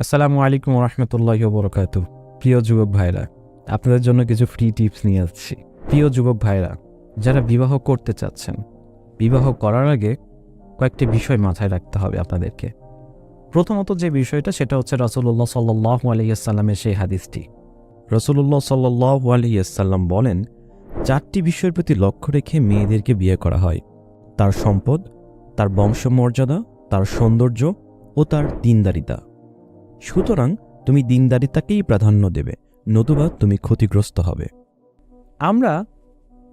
আসসালামু আলাইকুম রহমতুল্লাহি ওয়া বারাকাতুহু। প্রিয় যুবক ভাইরা, আপনাদের জন্য কিছু ফ্রি টিপস নিয়ে আসছি। প্রিয় যুবক ভাইরা, যারা বিবাহ করতে চাচ্ছেন, বিবাহ করার আগে কয়েকটি বিষয় মাথায় রাখতে হবে আপনাদেরকে। প্রথমত যে বিষয়টা সেটা হচ্ছে রাসূলুল্লাহ সাল্লাল্লাহু আলাইহি ওয়াসাল্লামের সেই হাদিসটি। রাসূলুল্লাহ সাল্লাল্লাহু আলাইহি ওয়াসাল্লাম বলেন, 4টি বিষয়ের প্রতি লক্ষ্য রেখে মেয়েদেরকে বিয়ে করা হয়: তার সম্পদ, তার বংশমর্যাদা, তার সৌন্দর্য ও তার দীনদারিতা। সুতরাং তুমি দীনদারিতাকেই প্রাধান্য দেবে, নতুবা তুমি ক্ষতিগ্রস্ত হবে। আমরা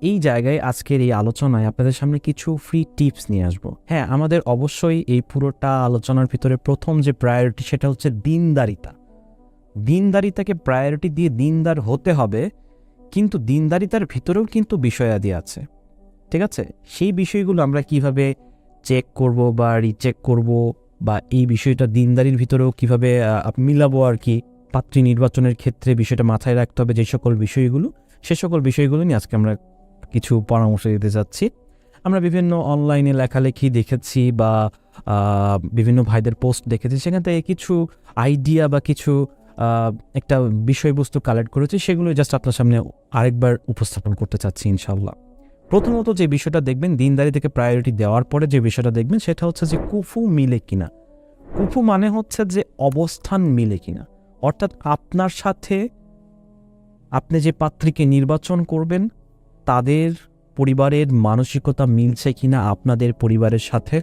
এই জায়গায় আজকের এই আলোচনায় আপনাদের সামনে কিছু ফ্রি টিপস নিয়ে আসব। হ্যাঁ, আমাদের অবশ্যই এই পুরোটা আলোচনার ভিতরে প্রথম যে প্রায়োরিটি সেটা হচ্ছে দীনদারিতা। দীনদারিতাকে প্রায়োরিটি দিয়ে দীনদার হতে হবে, কিন্তু দীনদারিতার ভিতরেও কিন্তু বিষয়াদি আছে, ঠিক আছে? সেই বিষয়গুলো আমরা কিভাবে চেক করব বা রিচেক করব, বা এই বিষয়টা দিনদারির ভিতরেও কীভাবে মিলাবো আর কি, পাত্রী নির্বাচনের ক্ষেত্রে বিষয়টা মাথায় রাখতে হবে যে সকল বিষয়গুলো, সে সকল বিষয়গুলো নিয়ে আজকে আমরা কিছু পরামর্শ দিতে যাচ্ছি। আমরা বিভিন্ন অনলাইনে লেখালেখি দেখেছি বা বিভিন্ন ভাইদের পোস্ট দেখেছি, সেখান থেকে কিছু আইডিয়া বা কিছু একটা বিষয়বস্তু কালেক্ট করেছি, সেগুলো জাস্ট আপনার সামনে আরেকবার উপস্থাপন করতে চাচ্ছি ইনশাআল্লাহ। প্রথমত যে বিষয়টা দেখবেন, দিনদারি থেকে প্রায়োরিটি দেওয়ার পরে যে বিষয়টা দেখবেন সেটা হচ্ছে যে কুফু মিলে কিনা। কুফু মানে হচ্ছে যে অবস্থান মিলে কিনা, অর্থাৎ আপনার সাথে আপনি যে পাত্রীকে নির্বাচন করবেন তাদের পরিবারের মানসিকতা মিলছে কিনা আপনাদের পরিবারের সাথে,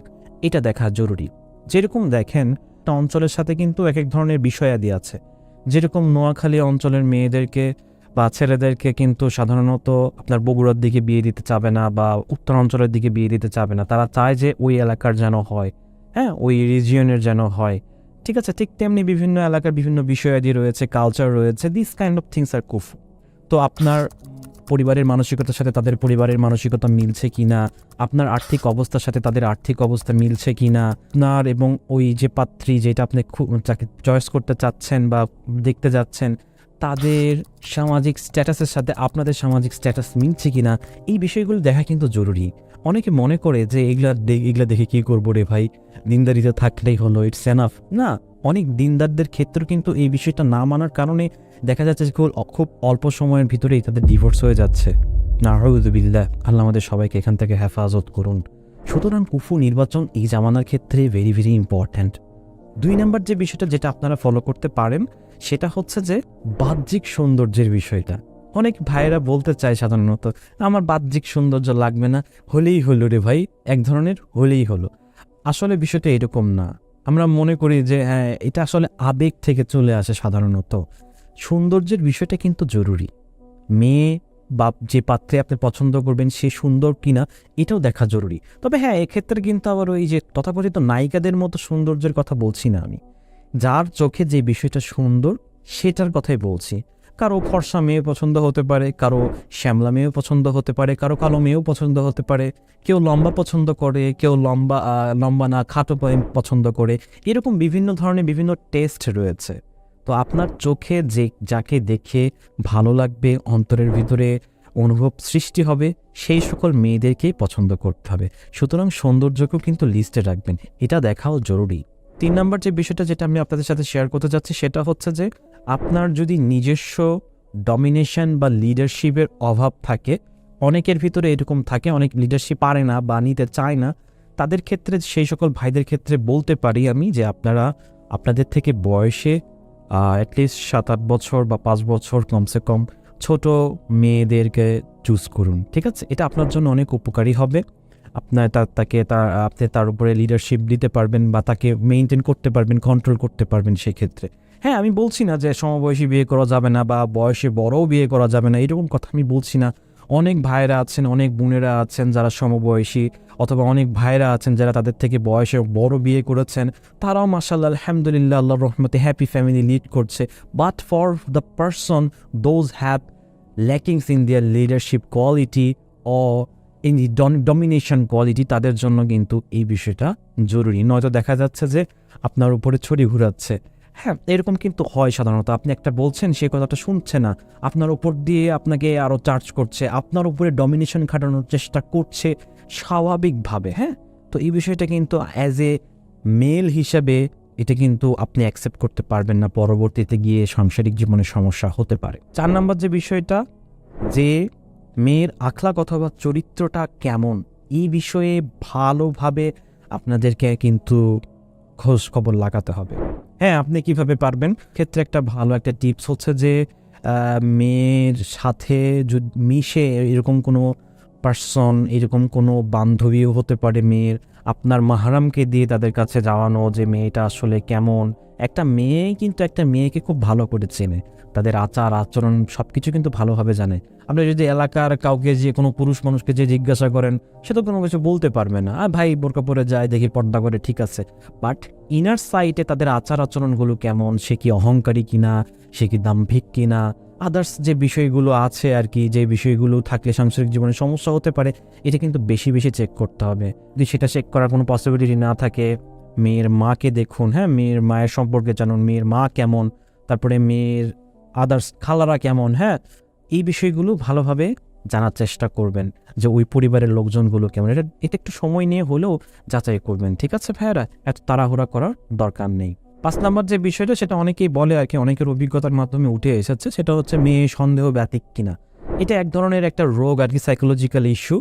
এটা দেখা জরুরি। যেরকম দেখেন, একটা অঞ্চলের সাথে কিন্তু এক এক ধরনের বিষয়াদি আছে। যেরকম নোয়াখালী অঞ্চলের মেয়েদেরকে বা ছেলেদেরকে কিন্তু সাধারণত আপনার বগুড়ার দিকে বিয়ে দিতে চাবে না, বা উত্তর অঞ্চলের দিকে বিয়ে দিতে চাবে না। তারা চায় যে ওই এলাকার যেন হয়, হ্যাঁ, ওই রিজিয়নের যেন হয়, ঠিক আছে? ঠিক তেমনি বিভিন্ন এলাকার বিভিন্ন বিষয়াদি রয়েছে, কালচার রয়েছে, this kind of things are কুফু। তো আপনার পরিবারের মানসিকতার সাথে তাদের পরিবারের মানসিকতা মিলছে কিনা, আপনার আর্থিক অবস্থার সাথে তাদের আর্থিক অবস্থা মিলছে কিনা, আপনার এবং ওই যে পাত্রী যেটা আপনি যাকে চয়েস করতে চাচ্ছেন বা দেখতে যাচ্ছেন তাদের সামাজিক স্ট্যাটাসের সাথে আপনাদের সামাজিক স্ট্যাটাস মিলছে কিনা, এই বিষয়গুলো দেখা কিন্তু জরুরি। অনেকে মনে করে যে এগুলা দেখে কী করবো রে ভাই, দিনদারিতে থাকলেই হলো, ইটস এনাফ। না, অনেক দিনদারদের ক্ষেত্রে কিন্তু এই বিষয়টা না মানার কারণে দেখা যাচ্ছে যে খুব অল্প সময়ের ভিতরেই তাদের ডিভোর্স হয়ে যাচ্ছে। নাউযুবিল্লাহ, আল্লাহ আমাদের সবাইকে এখান থেকে হেফাজত করুন। সুতরাং কুফু নির্বাচন এই জামানার ক্ষেত্রে ভেরি ভেরি ইম্পর্ট্যান্ট। 2 নাম্বার যে বিষয়টা যেটা আপনারা ফলো করতে পারেন সেটা হচ্ছে যে বাহ্যিক সৌন্দর্যের বিষয়টা। অনেক ভাইয়েরা বলতে চায় সাধারণত, আমার বাহ্যিক সৌন্দর্য লাগবে না, হলেই হলো রে ভাই, এক ধরনের হলেই হলো। আসলে বিষয়টা এরকম না। আমরা মনে করি যে হ্যাঁ, এটা আসলে আবেগ থেকে চলে আসে সাধারণত। সৌন্দর্যের বিষয়টা কিন্তু জরুরি। মেয়ে বা যে পাত্রে আপনি পছন্দ করবেন সে সুন্দর কিনা এটাও দেখা জরুরি। তবে হ্যাঁ, এক্ষেত্রে কিন্তু আবার ওই যে তথাকথিত নায়িকাদের মতো সৌন্দর্যের কথা বলছি না আমি। যার চোখে যে বিষয়টা সুন্দর সেটার কথাই বলছি। কারো ফর্সা মেয়ে পছন্দ হতে পারে, কারো শ্যামলা মেয়েও পছন্দ হতে পারে, কারো কালো মেয়েও পছন্দ হতে পারে, কেউ লম্বা পছন্দ করে, কেউ লম্বা না খাটো পছন্দ করে। এরকম বিভিন্ন ধরনের বিভিন্ন টেস্ট রয়েছে। তো আপনার চোখে যাকে দেখে ভালো লাগবে, অন্তরের ভিতরে অনুভব সৃষ্টি হবে, সেই সকল মেয়েদেরকেই পছন্দ করতে হবে। সুতরাং সৌন্দর্যকেও কিন্তু লিস্টে রাখবেন, এটা দেখাও জরুরি। 3 নাম্বার যে বিষয়টা যেটা আমি আপনাদের সাথে শেয়ার করতে যাচ্ছি সেটা হচ্ছে যে আপনার যদি নিজস্ব ডমিনেশন বা লিডারশিপের অভাব থাকে, অনেকের ভিতরে এরকম থাকে, অনেক লিডারশিপ পারে না বা নিতে চায় না, তাদের ক্ষেত্রে সেই সকল ভাইদের ক্ষেত্রে বলতে পারি আমি যে আপনারা আপনাদের থেকে বয়সে অ্যাটলিস্ট 7-8 বছর বা 5 বছর কমসে কম ছোট মেয়েদেরকে চুজ করুন, ঠিক আছে? এটা আপনার জন্য অনেক উপকারী হবে। আপনার আপনি তার উপরে লিডারশিপ দিতে পারবেন বা তাকে মেইনটেইন করতে পারবেন, কন্ট্রোল করতে পারবেন সেক্ষেত্রে। হ্যাঁ, আমি বলছি না যে সমবয়সী বিয়ে করা যাবে না বা বয়সে বড়ও বিয়ে করা যাবে না, এরকম কথা আমি বলছি না। অনেক ভাইয়েরা আছেন, অনেক বোনেরা আছেন যারা সমবয়সী, অথবা অনেক ভাইয়েরা আছেন যারা তাদের থেকে বয়সে বড় বিয়ে করেছেন, তারাও মাশাআল্লাহ আলহামদুলিল্লাহ আল্লাহর রহমতে হ্যাপি ফ্যামিলি লিড করছে। But for the person those have lackings in their leadership quality ও ইন দি ডমিনেশন কোয়ালিটি, তাদের জন্য কিন্তু এই বিষয়টা জরুরি। নয়তো দেখা যাচ্ছে যে আপনার উপরে ছড়ি ঘুরাচ্ছে। হ্যাঁ, এরকম কিন্তু হয় সাধারণত। আপনি একটা বলছেন, সেই কথাটা শুনছে না, আপনার উপর দিয়ে আপনাকে আরও চার্জ করছে, আপনার উপরে ডমিনেশন খাটানোর চেষ্টা করছে স্বাভাবিকভাবে। হ্যাঁ, তো এই বিষয়টা কিন্তু অ্যাজ এ মেল হিসাবে এটা কিন্তু আপনি অ্যাকসেপ্ট করতে পারবেন না, পরবর্তীতে গিয়ে সাংসারিক জীবনে সমস্যা হতে পারে। 4 নাম্বার যে বিষয়টা, যে মেয়ের আখলাক অথবা চরিত্রটা কেমন, এই বিষয়ে ভালোভাবে আপনাদেরকে কিন্তু খোঁজ খবর লাগাতে হবে। হ্যাঁ, আপনি কিভাবে পারবেন? ক্ষেত্রে একটা ভালো একটা টিপস হচ্ছে যে মেয়ের সাথে যদি মিশে এরকম কোনো পার্সন, এরকম কোনো বান্ধবীও হতে পারে মেয়ের, আপনার মাহরামকে দিয়ে তাদের কাছে যাওয়ানো যে মেয়েটা আসলে কেমন। একটা মেয়ে কিন্তু একটা মেয়েকে খুব ভালো করে চেনে, তাদের আচার আচরণ সব কিছু কিন্তু ভালোভাবে জানে। আপনি যদি এলাকার কাউকে, যে কোনো পুরুষ মানুষকে যে জিজ্ঞাসা করেন, সে তো কোনো কিছু বলতে পারবে না। আর ভাই বোরকা পরে যায়, দেখি পর্দা করে, ঠিক আছে, বাট ইনার সাইটে তাদের আচার আচরণগুলো কেমন, সে কি অহংকারী কিনা, সে কি দাম্ভিক কিনা, আদার্স যে বিষয়গুলো আছে আর কি, যে বিষয়গুলো থাকলে সাংসারিক জীবনে সমস্যা হতে পারে, এটা কিন্তু বেশি বেশি চেক করতে হবে। যদি সেটা চেক করার কোনো পসিবিলিটি না থাকে, মেয়ের মাকে দেখুন, হ্যাঁ, মেয়ের মায়ের সম্পর্কে জানুন, মেয়ের মা কেমন, তারপরে মেয়ের আদার্স খালারা কেমন, হ্যাঁ, এই বিষয়গুলো ভালোভাবে জানার চেষ্টা করবেন যে ওই পরিবারের লোকজনগুলো কেমন। এটা একটু সময় নিয়ে হলেও যাচাই করবেন, ঠিক আছে ভাইয়ারা? এত তাড়াহুড়া করার দরকার নেই। 5 নাম্বার যে বিষয়টা, সেটা অনেকেই বলে আর কি, অনেকের অভিজ্ঞতার মাধ্যমে উঠে এসেছে, সেটা হচ্ছে মেয়ে সন্দেহ ব্যতিক কিনা। এটা এক ধরনের একটা রোগ আর কি, সাইকোলজিক্যাল ইস্যু।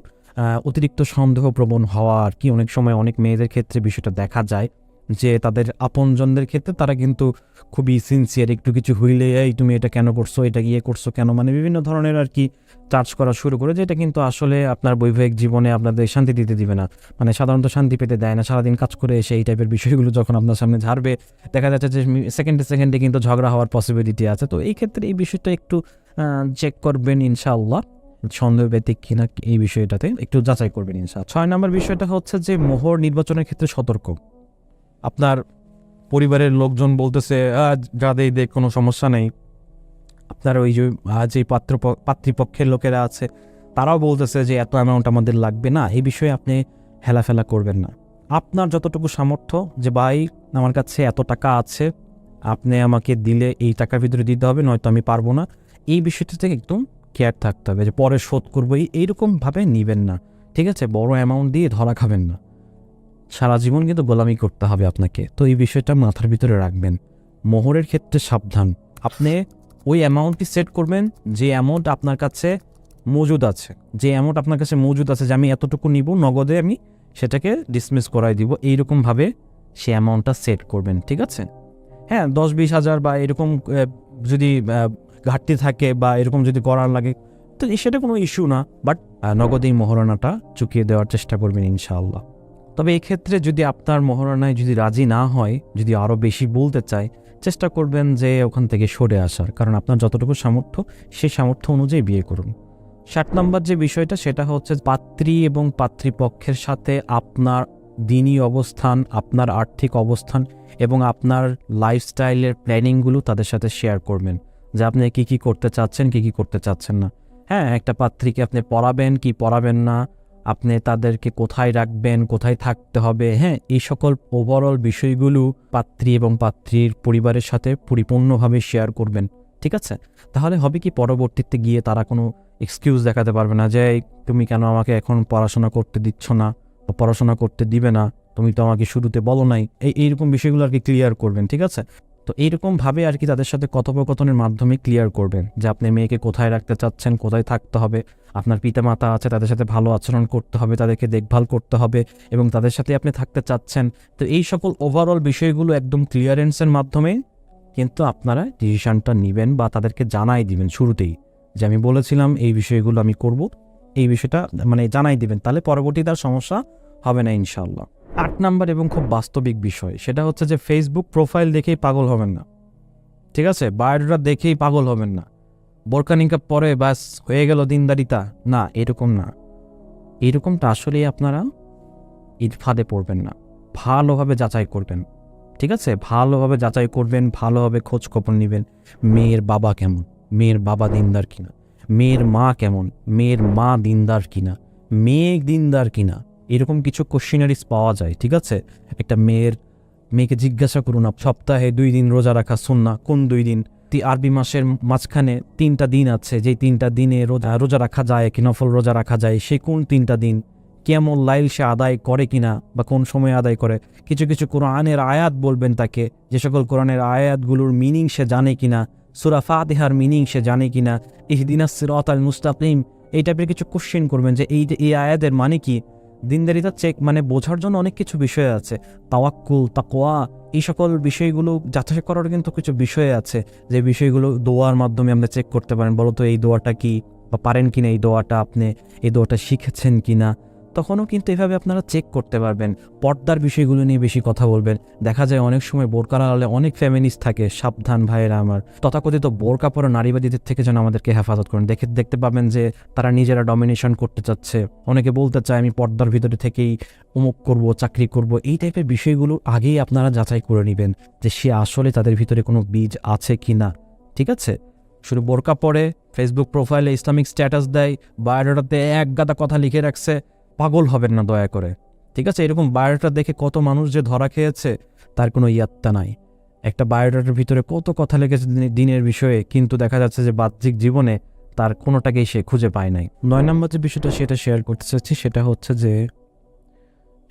অতিরিক্ত সন্দেহপ্রবণ হওয়া আর কি, অনেক সময় অনেক মেয়েদের ক্ষেত্রে বিষয়টা দেখা যায় যে তাদের আপনজনদের ক্ষেত্রে তারা কিন্তু খুবই সিনসিয়ার, একটু কিছু হইলে এই তুমি এটা কেন করছো, এটা গিয়ে করছো কেন, মানে বিভিন্ন ধরনের আর কি চার্জ করা শুরু করে, যেটা কিন্তু আসলে আপনার বৈবাহিক জীবনে আপনাদের শান্তি দিতে দিবে না, মানে সাধারণত শান্তি পেতে দেয় না। সারাদিন কাজ করে এসে এই টাইপের বিষয়গুলো যখন আপনার সামনে ঝাড়বে, দেখা যাচ্ছে যে সেকেন্ডে সেকেন্ডে কিন্তু ঝগড়া হওয়ার পসিবিলিটি আছে। তো এই ক্ষেত্রে এই বিষয়টা একটু চেক করবেন ইনশাআল্লাহ, সন্দেহ ব্যতিক কিনা এই বিষয়টাতে একটু যাচাই করবেন ইনশাআল্লাহ। 6 নম্বর বিষয়টা হচ্ছে যে মোহর নির্বাচনের ক্ষেত্রে সতর্ক। আপনার পরিবারের লোকজন বলতেছে যাদের দেখ কোনো সমস্যা নেই, আপনার ওই যে পাত্রীপক্ষের লোকেরা আছে তারাও বলতেছে যে এত অ্যামাউন্ট আমাদের লাগবে না, এই বিষয়ে আপনি হেলাফেলা করবেন না। আপনার যতটুকু সামর্থ্য, যে ভাই আমার কাছে এত টাকা আছে, আপনি আমাকে দিলে এই টাকার ভিতরে দিতে হবে, নয়তো আমি পারবো না, এই বিষয়টা থেকে একদম কেয়ার থাকতে হবে যে পরে শোধ করবো, এইরকমভাবে নিবেন না, ঠিক আছে? বড় অ্যামাউন্ট দিয়ে ধরা খাবেন না, সারা জীবন কিন্তু গোলামি করতে হবে আপনাকে। তো এই বিষয়টা মাথার ভিতরে রাখবেন। মোহরের ক্ষেত্রে সাবধান, আপনি ওই অ্যামাউন্টটি সেট করবেন যে অ্যামাউন্ট আপনার কাছে মজুদ আছে, যে অ্যামাউন্ট আপনার কাছে মজুদ আছে, যে আমি এতটুকু নিব, নগদে আমি সেটাকে ডিসমিস করাই দিব, এইরকমভাবে সে অ্যামাউন্টটা সেট করবেন, ঠিক আছে? হ্যাঁ, 10-20 হাজার বা এরকম যদি ঘাটতি থাকে বা এরকম যদি করার লাগে, তো সেটা কোনো ইস্যু না, বাট নগদেই মহারণাটা চুকিয়ে দেওয়ার চেষ্টা করবেন ইনশাআল্লাহ। তবে এক্ষেত্রে যদি আপনার মহারণায় যদি রাজি না হয়, যদি আরও বেশি বলতে চায়, চেষ্টা করবেন যে ওখান থেকে সরে আসার, কারণ আপনার যতটুকু সামর্থ্য সেই সামর্থ্য অনুযায়ী বিয়ে করুন। 7 নম্বর যে বিষয়টা, সেটা হচ্ছে পাত্রী এবং পাত্রীপক্ষের সাথে আপনার দিনী অবস্থান, আপনার আর্থিক অবস্থান এবং আপনার লাইফস্টাইলের প্ল্যানিংগুলো তাদের সাথে শেয়ার করবেন, যে আপনি কী কী করতে চাচ্ছেন, কী কী করতে চাচ্ছেন না। হ্যাঁ, একটা পাত্রীকে আপনি পড়াবেন কি পড়াবেন না, আপনি তাদেরকে কোথায় রাখবেন, কোথায় থাকতে হবে, হ্যাঁ, এই সকল ওভারঅল বিষয়গুলো পাত্রী এবং পাত্রীর পরিবারের সাথে পরিপূর্ণভাবে শেয়ার করবেন, ঠিক আছে? তাহলে হবে কি, পরবর্তীতে গিয়ে তারা কোনো এক্সকিউজ দেখাতে পারবে না যে তুমি কেন আমাকে এখন পড়াশোনা করতে দিচ্ছ না বা পড়াশোনা করতে দিবে না, তুমি তো আমাকে শুরুতে বলো নাই, এইরকম বিষয়গুলো আর কি ক্লিয়ার করবেন, ঠিক আছে? তো এইরকমভাবে আর কি তাদের সাথে কথোপকথনের মাধ্যমে ক্লিয়ার করবেন যে আপনি মেয়েকে কোথায় রাখতে চাচ্ছেন, কোথায় থাকতে হবে, আপনার পিতামাতা আছে তাদের সাথে ভালো আচরণ করতে হবে, তাদেরকে দেখভাল করতে হবে এবং তাদের সাথে আপনি থাকতে চাচ্ছেন। তো এই সকল ওভারঅল বিষয়গুলো একদম ক্লিয়ারেন্সের মাধ্যমে কিন্তু আপনারা ডিসিশনটা নেবেন বা তাদেরকে জানাই দিবেন শুরুতেই, যে আমি বলেছিলাম এই বিষয়গুলো আমি করব, এই বিষয়টা মানে জানাই দিবেন, তাহলে পরবর্তীতে আর সমস্যা হবে না ইনশাআল্লাহ। 8 নাম্বার এবং খুব বাস্তবিক বিষয়, সেটা হচ্ছে যে ফেসবুক প্রোফাইল দেখেই পাগল হবেন না, ঠিক আছে? বায়োডাটা দেখেই পাগল হবেন না, বোরকা নিকাব পরে ব্যাস হয়ে গেল দিনদারিতা, না, এরকম না। এরকমটা আসলেই আপনারা এর ফাঁদে পড়বেন না, ভালোভাবে যাচাই করবেন, ঠিক আছে? ভালোভাবে যাচাই করবেন, ভালোভাবে খোঁজ খবর নেবেন, মেয়ের বাবা কেমন, মেয়ের বাবা দিনদার কিনা, মেয়ের মা কেমন, মেয়ের মা দিনদার কিনা, মেয়ে দিনদার কিনা, এরকম কিছু কোশ্চেনারিজ পাওয়া যায়, ঠিক আছে? একটা মেয়েকে জিজ্ঞাসা করুন, সপ্তাহে 2 দিন রোজা রাখা সুন্নাহ, কোন 2 দিন? আরবি মাসের মাঝখানে 3টা দিন আছে, যেই 3টা দিনে রোজা রাখা যায় কি নফল রোজা রাখা যায়, সেই কোন 3টা দিন? কিয়ামুল লাইল সে আদায় করে কিনা বা কোন সময় আদায় করে, কিছু কিছু কোরআনের আয়াত বলবেন তাকে, যে সকল কোরআনের আয়াতগুলোর মিনিং সে জানে কিনা, সূরা ফাতিহার মিনিং সে জানে কিনা, ইহদিনাস সিরাতাল মুস্তাকিম, এই টাইপের কিছু কোশ্চেন করবেন যে এই আয়াতের মানে কি। দিনদারিতা চেক মানে বোঝার জন্য অনেক কিছু বিষয় আছে, তাওয়াক্কুল, তাকওয়া, এই সকল বিষয়গুলো যাচাই করার কিন্তু কিছু বিষয় আছে, যে বিষয়গুলো দোয়ার মাধ্যমে আমরা চেক করতে পারেন। বলো তো এই দোয়াটা কি, বা পারেন কিনা এই দোয়াটা, আপনি এই দোয়াটা শিখেছেন কিনা, তখনও কিন্তু এভাবে আপনারা চেক করতে পারবেন। পর্দার বিষয়গুলো নিয়ে বেশি কথা বলবেন। দেখা যায় অনেক সময় বোরকা আড়ালে অনেক ফেমিনিস্ট থাকে, সাবধান ভাইয়েরা আমার, তথাকথিত বোরকা পরা নারীবাদীদের থেকে যেন আমাদেরকে হেফাজত করেন। দেখতে পাবেন যে তারা নিজেরা ডমিনেশন করতে চাচ্ছে, অনেকে বলতে চায় আমি পর্দার ভিতরে থেকেই অমুক করব, চাকরি করব। এই টাইপের বিষয়গুলো আগেই আপনারা যাচাই করে নেবেন যে সে আসলে তাদের ভিতরে কোনো বীজ আছে কি না। ঠিক আছে, শুধু বোরকা পরে ফেসবুক প্রোফাইলে ইসলামিক স্ট্যাটাস দেয়, বায়োডাটাতে এক গাদা কথা লিখে রাখছে, পাগল হবেন না দয়া করে। ঠিক আছে, এরকম বায়োডাটা দেখে কত মানুষ যে ধরা খেয়েছে তার কোনো ইয়াত্তা নাই। একটা বায়োডাটার ভিতরে কত কথা লেগেছে দিনের বিষয়ে, কিন্তু দেখা যাচ্ছে যে বাহ্যিক জীবনে তার কোনোটাকেই সে খুঁজে পায় নাই। 9 নম্বর যে বিষয়টা সেটা শেয়ার করতে চাচ্ছি, সেটা হচ্ছে যে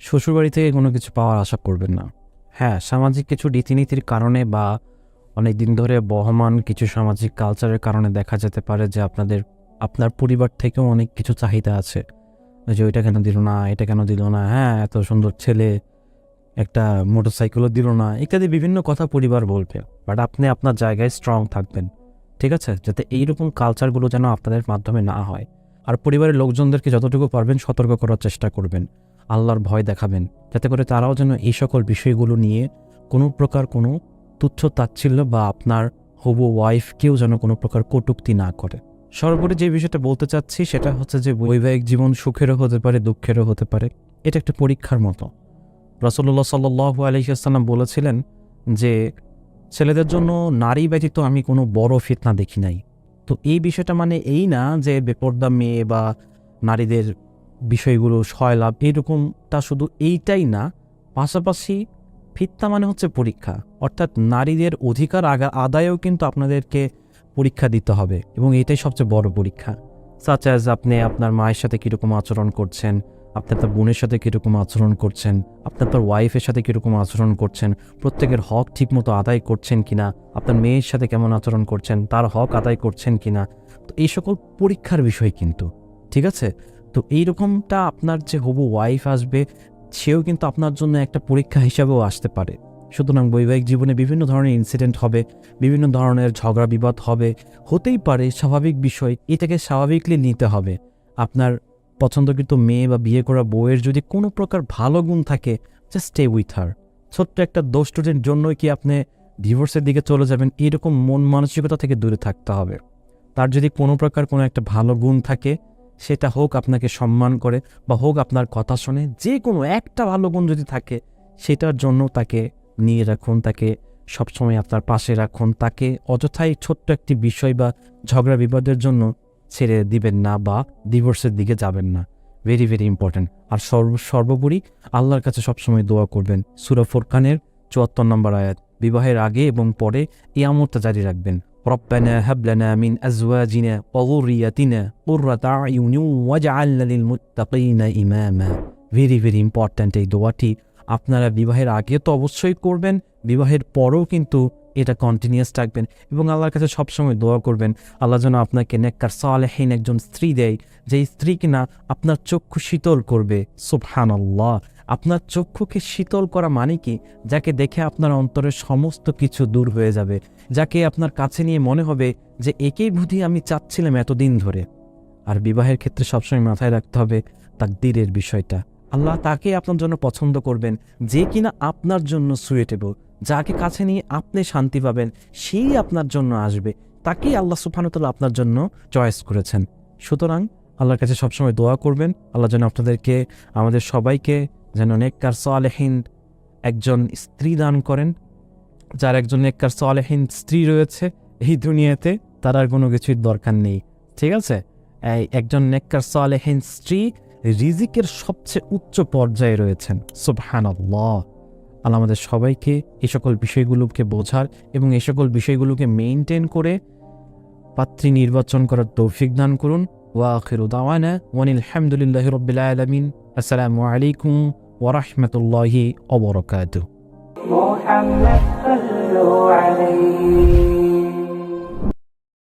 শ্বশুরবাড়ি থেকে কোনো কিছু পাওয়ার আশা করবেন না। হ্যাঁ, সামাজিক কিছু রীতিনীতির কারণে বা অনেক দিন ধরে বহমান কিছু সামাজিক কালচারের কারণে দেখা যেতে পারে যে আপনার পরিবার থেকেও অনেক কিছু চাহিদা আছে, যে ওইটা কেন দিল না, এটা কেন দিল না, হ্যাঁ এত সুন্দর ছেলে একটা মোটরসাইকেলও দিল না, ইত্যাদি বিভিন্ন কথা পরিবার বলবে। বাট আপনি আপনার জায়গায় স্ট্রং থাকবেন, ঠিক আছে, যাতে এইরকম কালচারগুলো যেন আপনাদের মাধ্যমে না হয়। আর পরিবারের লোকজনদেরকে যতটুকু পারবেন সতর্ক করার চেষ্টা করবেন, আল্লাহর ভয় দেখাবেন, যাতে করে তারাও যেন এই সকল বিষয়গুলো নিয়ে কোনো প্রকার কোনো তুচ্ছ তাচ্ছিল্য বা আপনার হবু ওয়াইফকেও যেন কোনো প্রকার কটূক্তি না করে। সর্বোপরি যে বিষয়টা বলতে চাচ্ছি সেটা হচ্ছে যে বৈবাহিক জীবন সুখেরও হতে পারে, দুঃখেরও হতে পারে। এটা একটা পরীক্ষার মতো। রাসূলুল্লাহ সাল্লাল্লাহু আলাইহি ওয়াসাল্লাম বলেছিলেন যে ছেলেদের জন্য নারী ব্যতীত আমি কোনো বড় ফিতনা দেখি নাই। তো এই বিষয়টা মানে এই না যে বেপর্দা মেয়ে বা নারীদের বিষয়গুলো সয়লাভ, এরকমটা শুধু এইটাই না, পাশাপাশি ফিতনা মানে হচ্ছে পরীক্ষা, অর্থাৎ নারীদের অধিকার আদায়েও কিন্তু আপনাদেরকে পরীক্ষা দিতে হবে, এবং এটাই সবচেয়ে বড় পরীক্ষা। সাচ অ্যাজ আপনি আপনার মায়ের সাথে কীরকম আচরণ করছেন, আপনি আপনার বোনের সাথে কীরকম আচরণ করছেন, আপনি আপনার ওয়াইফের সাথে কীরকম আচরণ করছেন, প্রত্যেকের হক ঠিকমতো আদায় করছেন কিনা, আপনার মেয়ের সাথে কেমন আচরণ করছেন, তার হক আদায় করছেন কিনা। তো এই সকল পরীক্ষার বিষয় কিন্তু, ঠিক আছে। তো এইরকমটা আপনার যে হবু ওয়াইফ আসবে, সেও কিন্তু আপনার জন্য একটা পরীক্ষা হিসাবেও আসতে পারে। সুতরাং বৈবাহিক জীবনে বিভিন্ন ধরনের ইনসিডেন্ট হবে, বিভিন্ন ধরনের ঝগড়া বিবাদ হবে, হতেই পারে, স্বাভাবিক বিষয়, এটাকে স্বাভাবিকলি নিতে হবে। আপনার পছন্দকৃত মেয়ে বা বিয়ে করা বউয়ের যদি কোনো প্রকার ভালো গুণ থাকে, জাস্ট স্টে উইথ হার। ছোট্ট একটা দোষের জন্যই কি আপনি ডিভোর্সের দিকে চলে যাবেন, এরকম মন মানসিকতা থেকে দূরে থাকতে হবে। তার যদি কোনো প্রকার কোনো একটা ভালো গুণ থাকে, সেটা হোক আপনাকে সম্মান করে বা হোক আপনার কথা শোনে, যে কোনো একটা ভালো গুণ যদি থাকে, সেটার জন্য তাকে নিয়ে রাখুন, তাকে সবসময় আপনার পাশে রাখুন, তাকে অযথাই ছোট্ট একটি বিষয় বা ঝগড়া বিবাদের জন্য ছেড়ে দিবেন না বা ডিভোর্সের দিকে যাবেন না। Very very important. আর সর্বোপরি আল্লাহর কাছে সবসময় দোয়া করবেন। সূরা ফুরকানের ৭৪ নম্বর আয়াত, বিবাহের আগে এবং পরে এই আমলটা জারি রাখবেন। রব্বানা হাব লানা মিন আজওয়াজিনা ওয়া যুররিয়াতিনা কুররাতা আয়ুন ওয়াজআলনা লিল মুত্তাকিনা ইমামা। ভেরি ভেরি ইম্পর্ট্যান্ট এই দোয়াটি আপনারা বিবাহের আগে তো অবশ্যই করবেন, বিবাহের পরেও কিন্তু এটা কন্টিনিউয়াস রাখবেন, এবং আল্লাহর কাছে সবসময় দোয়া করবেন আল্লাহ যেন আপনাকে নেককার সালেহীন একজন স্ত্রী দেয়, যেই স্ত্রী কিনা আপনার চক্ষু শীতল করবে। সুবহানাল্লাহ, আপনার চক্ষুকে শীতল করা মানে কি? যাকে দেখে আপনার অন্তরের সমস্ত কিছু দূর হয়ে যাবে, যাকে আপনার কাছে নিয়ে মনে হবে যে একেই বুঝি আমি চাচ্ছিলাম এতদিন ধরে। আর বিবাহের ক্ষেত্রে সবসময় মাথায় রাখতে হবে তাকদীরের বিষয়টা। আল্লাহ তাকে আপনার জন্য পছন্দ করবেন যে কিনা আপনার জন্য সুইটেবল, যাকে কাছে নিয়ে আপনি শান্তি পাবেন, সেই আপনার জন্য আসবে, তাকেই আল্লাহ সুবহানাহু ওয়া তাআলা আপনার জন্য চয়েস করেছেন। সুতরাং আল্লাহর কাছে সবসময় দোয়া করবেন আল্লাহ যেন আপনাদেরকে, আমাদের সবাইকে যেন নেককার সালেহীন একজন স্ত্রী দান করেন। যার একজন নেককার সালেহীন স্ত্রী রয়েছে এই দুনিয়াতে, তার আর কোনো কিছুর দরকার নেই, ঠিক আছে। এই একজন নেককার সালেহীন স্ত্রী রিজিকের সবচেয়ে উচ্চ পর্যায়ে রয়েছেন। সুবহানাল্লাহ। আল্লাহ আমাদের সবাইকে এই সকল বিষয়গুলোকে বোঝার এবং এই সকল বিষয়গুলোকে মেইনটেইন করে পাত্রী নির্বাচন করার তৌফিক দান করুন। ওয়া আখিরু দাওয়ানা ওয়ানিল হামদুলিল্লাহি রাব্বিল আলামিন। আসসালামু আলাইকুম ওয়া রাহমাতুল্লাহি ওয়া বারাকাতুহু। محمد صلوا عليه